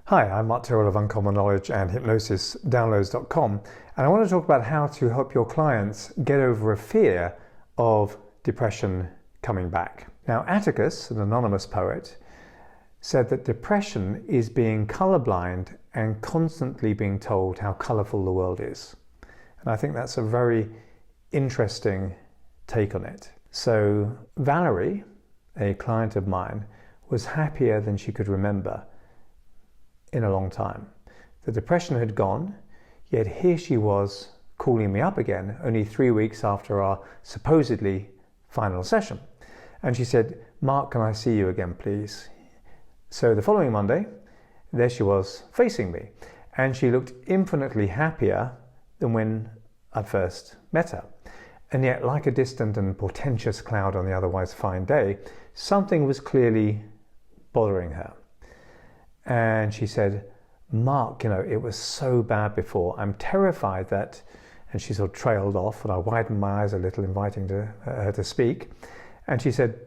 Hi, I'm Mark Tyrrell of Uncommon Knowledge and HypnosisDownloads.com, and I want to talk about how to help your clients get over a fear of depression coming back. Now, Atticus, an anonymous poet, said that depression is being colorblind and constantly being told how colorful the world is. And I think that's a very interesting take on it. So Valerie, a client of mine, was happier than she could remember in a long time. The depression had gone, yet here she was calling me up again only 3 weeks after our supposedly final session. And she said, "Mark, can I see you again, please?" So the following Monday, there she was facing me, and she looked infinitely happier than when I first met her. And yet, like a distant and portentous cloud on the otherwise fine day, something was clearly bothering her. And she said, "Mark, it was so bad before. I'm terrified that," and she sort of trailed off, and I widened my eyes a little, inviting her to speak. And she said,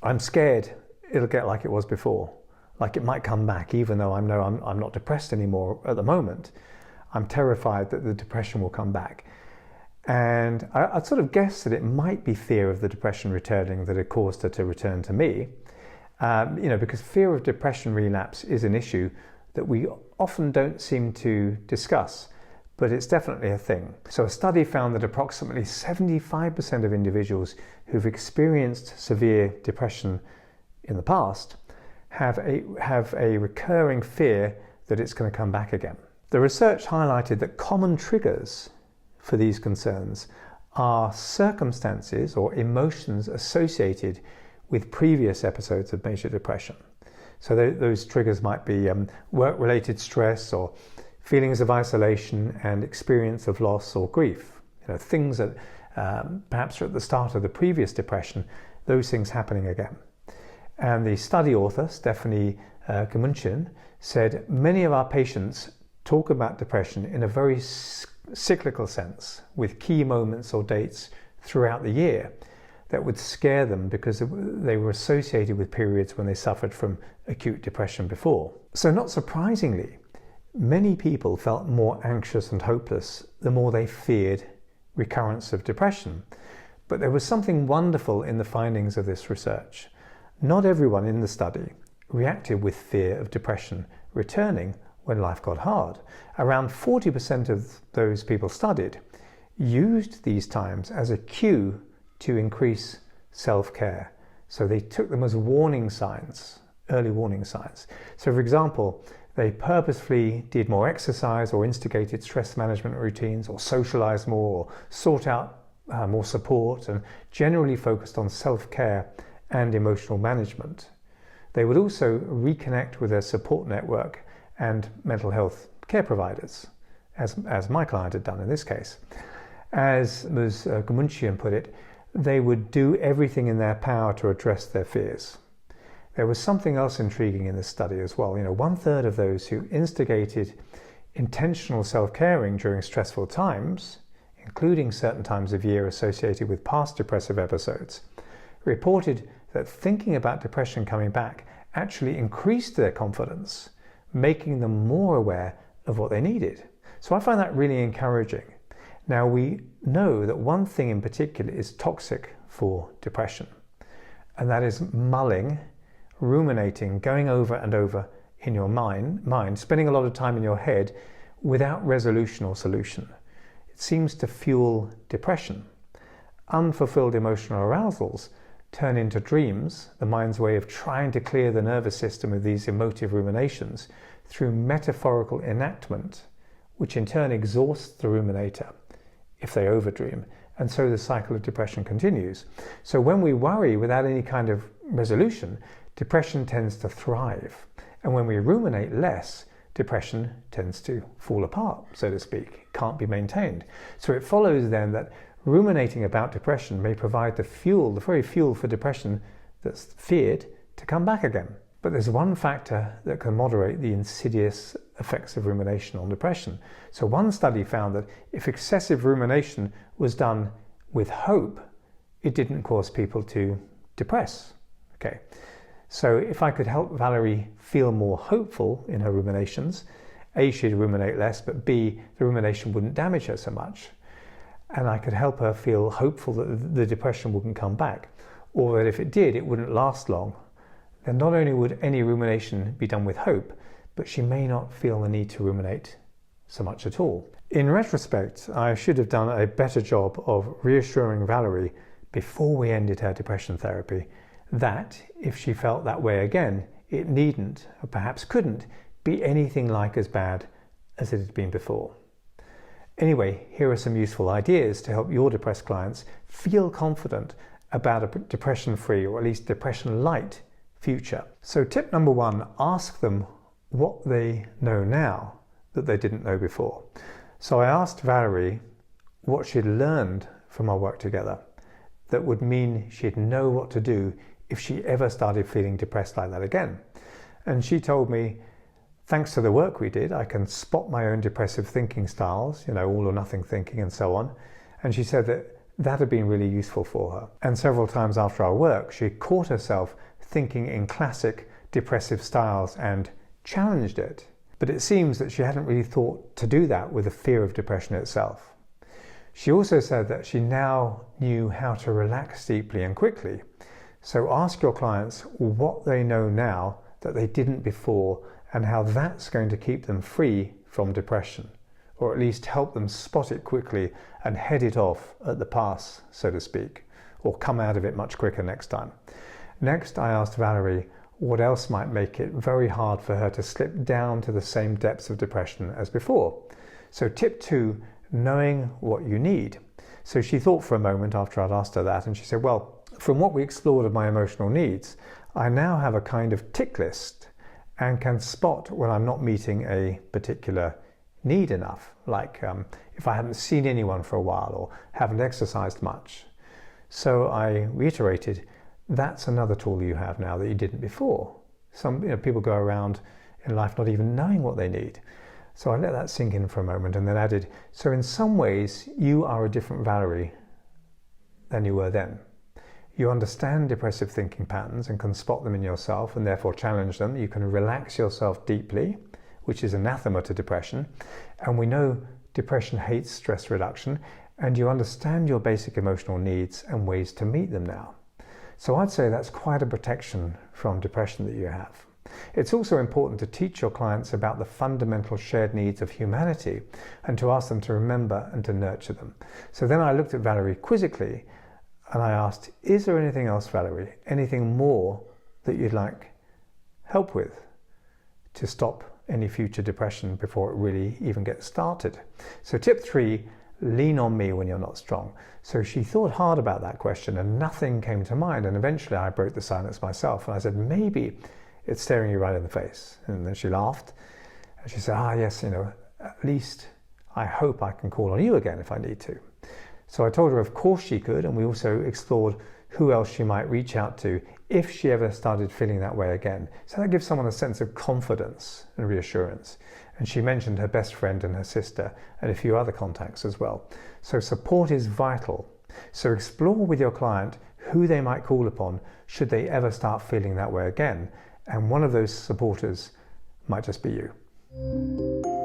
"I'm scared it'll get like it was before, like it might come back, even though I'm not depressed anymore at the moment. I'm terrified that the depression will come back." And I'd sort of guessed that it might be fear of the depression returning that had caused her to return to me. Because fear of depression relapse is an issue that we often don't seem to discuss, but it's definitely a thing. So a study found that approximately 75% of individuals who've experienced severe depression in the past have a recurring fear that it's going to come back again. The research highlighted that common triggers for these concerns are circumstances or emotions associated with previous episodes of major depression. So those triggers might be work-related stress or feelings of isolation and experience of loss or grief. Things that perhaps are at the start of the previous depression, those things happening again. And the study author, Stephanie Kamunchin, said many of our patients talk about depression in a very cyclical sense, with key moments or dates throughout the year that would scare them because they were associated with periods when they suffered from acute depression before. So not surprisingly, many people felt more anxious and hopeless the more they feared recurrence of depression. But there was something wonderful in the findings of this research. Not everyone in the study reacted with fear of depression returning when life got hard. Around 40% of those people studied used these times as a cue to increase self-care. So they took them as warning signs, early warning signs. So for example, they purposefully did more exercise or instigated stress management routines or socialized more or sought out more support and generally focused on self-care and emotional management. They would also reconnect with their support network and mental health care providers, as my client had done in this case. As Ms. Gamunchian put it, they would do everything in their power to address their fears. There was something else intriguing in this study as well. 1/3 of those who instigated intentional self-caring during stressful times, including certain times of year associated with past depressive episodes, reported that thinking about depression coming back actually increased their confidence, making them more aware of what they needed. So I find that really encouraging. Now, we know that one thing in particular is toxic for depression, and that is mulling, ruminating, going over and over in your mind, spending a lot of time in your head without resolution or solution. It seems to fuel depression. Unfulfilled emotional arousals turn into dreams, the mind's way of trying to clear the nervous system of these emotive ruminations through metaphorical enactment, which in turn exhausts the ruminator if they overdream, and so the cycle of depression continues. So when we worry without any kind of resolution, depression tends to thrive. And when we ruminate less, depression tends to fall apart, so to speak. It can't be maintained. So it follows then that ruminating about depression may provide the very fuel for depression that's feared to come back again. But there's one factor that can moderate the insidious effects of rumination on depression. So one study found that if excessive rumination was done with hope, it didn't cause people to depress. Okay, So if I could help Valerie feel more hopeful in her ruminations, A, she'd ruminate less, but B, the rumination wouldn't damage her so much. And I could help her feel hopeful that the depression wouldn't come back, or that if it did, it wouldn't last long. Then not only would any rumination be done with hope, but she may not feel the need to ruminate so much at all. In retrospect, I should have done a better job of reassuring Valerie before we ended her depression therapy that if she felt that way again, it needn't, or perhaps couldn't, be anything like as bad as it had been before. Anyway, here are some useful ideas to help your depressed clients feel confident about a depression-free, or at least depression-light future. So tip number 1, ask them what they know now that they didn't know before. So I asked Valerie what she'd learned from our work together that would mean she'd know what to do if she ever started feeling depressed like that again. And she told me, thanks to the work we did, I can spot my own depressive thinking styles, all or nothing thinking and so on. And she said that had been really useful for her. And several times after our work, she caught herself thinking in classic depressive styles and challenged it. But it seems that she hadn't really thought to do that with the fear of depression itself. She also said that she now knew how to relax deeply and quickly. So ask your clients what they know now that they didn't before, and how that's going to keep them free from depression, or at least help them spot it quickly and head it off at the pass, so to speak, or come out of it much quicker next time. Next, I asked Valerie what else might make it very hard for her to slip down to the same depths of depression as before. So tip 2, knowing what you need. So she thought for a moment after I'd asked her that, and she said, well, from what we explored of my emotional needs, I now have a kind of tick list and can spot when I'm not meeting a particular need enough, like if I haven't seen anyone for a while or haven't exercised much. So I reiterated, that's another tool you have now that you didn't before. Some people go around in life not even knowing what they need. So I let that sink in for a moment and then added, so in some ways you are a different Valerie than you were then. You understand depressive thinking patterns and can spot them in yourself and therefore challenge them. You can relax yourself deeply, which is anathema to depression. And we know depression hates stress reduction, and you understand your basic emotional needs and ways to meet them now. So I'd say that's quite a protection from depression that you have. It's also important to teach your clients about the fundamental shared needs of humanity and to ask them to remember and to nurture them. So then I looked at Valerie quizzically and I asked, is there anything else, Valerie, anything more that you'd like help with to stop any future depression before it really even gets started? So tip 3, lean on me when you're not strong. So she thought hard about that question and nothing came to mind. And eventually I broke the silence myself and I said, maybe it's staring you right in the face. And then she laughed and she said, yes, at least I hope I can call on you again if I need to. So I told her of course she could, and we also explored who else she might reach out to if she ever started feeling that way again. So that gives someone a sense of confidence and reassurance. And she mentioned her best friend and her sister and a few other contacts as well. So support is vital. So explore with your client who they might call upon should they ever start feeling that way again. And one of those supporters might just be you.